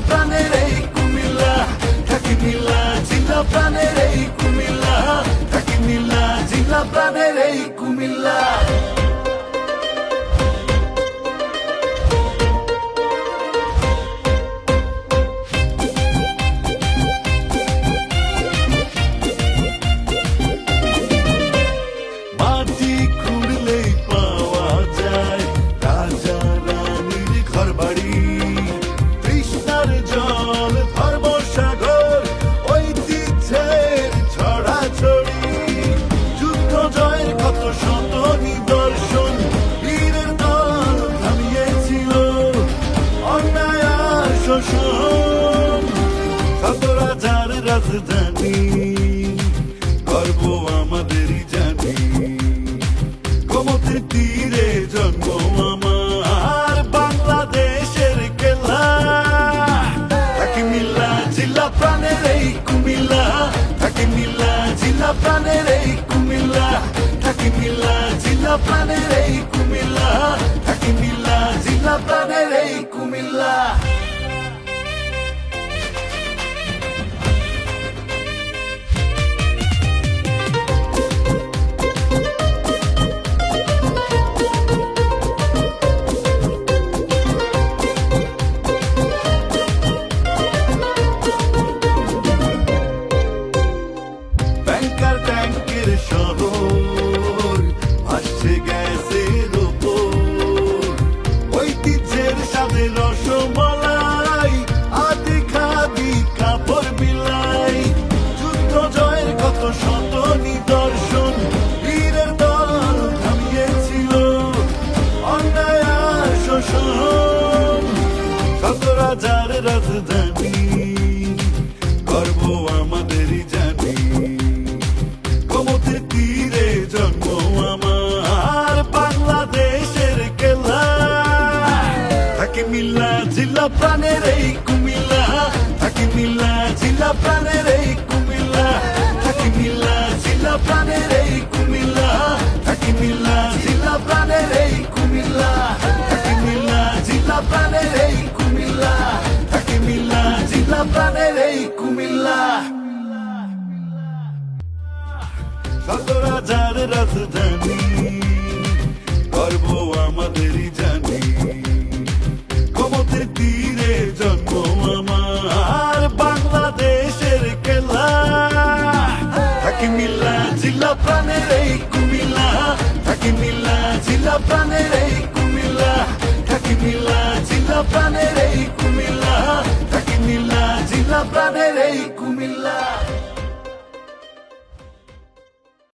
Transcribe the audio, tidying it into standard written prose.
প্রাণের এই কুমিল্লা, থাকি নীলা জিলা প্রাণের এই কুমিল্লা, থাকি নীলা জিলা প্রাণের এই কুমিল্লা। মাটি খুঁড়লেই পাওয়া যায় রাজা রানীর ঘরবাড়ি, তৃষ্ণার জল ধর্মসাগর, ঐতিহ্যের ছড়াছড়ি, যুদ্ধ জয়ের কত শত নিদর্শন, বীরের দল থামিয়েছিল অন্যায় আর শোষণ। শত রাজার রাজধানী, গর্ব আমাদেরই জানি, গোমতীর তীরে জন্ম আমার, বাংলাদেশের কেল্লা, থাকি নীলা জিলা প্রাণের এই কুমিল্লা, থাকি নীলা জিলা প্রাণের এই কুমিল্লা, থাকি নীলা জিলা প্রাণের এই কুমিল্লা, থাকি নীলা জিলা প্রাণের এই কুমিল্লা। ব্যাংকার ট্যাঙ্কের শহর ভাসছে গ্যাসের ওপর, ঐতিহ্যের সাথে রসমলাই, আদি খাদি কাপড় বিলাই, যুদ্ধ জয়ের কত শত নিদর্শন, বীরের দল থামিয়েছিল অন্যায় আর শোষণ। শত রাজার রাজধানী, গর্ব আমাদেরই জানি, গোমতীর তীরে জন্ম আমার, বাংলাদেশের কেল্লা, থাকি নীলা জিলা প্রাণের এই কুমিল্লা, থাকি নীলা জিলা প্রাণের এই কুমিল্লা, থাকি নীলা জিলা প্রাণের এই কুমিল্লা, থাকি নীলা জিলা প্রাণের এই কুমিল্লা, থাকি নীলা জিলা প্রাণের এই কুমিল্লা, থাকি নীলা জিলা প্রাণের এই কুমিল্লা। শত রাজার রাজধানী, গর্ব আমাদেরই জানি, গোমতীর তীরে জন্ম আমার, বাংলাদেশের কেল্লা, থাকি নীলা জিলা প্রাণের এই কুমিল্লা, থাকি নীলা জিলা প্রাণের এই কুমিল্লা, থাকি নীলা জিলা প্রাণের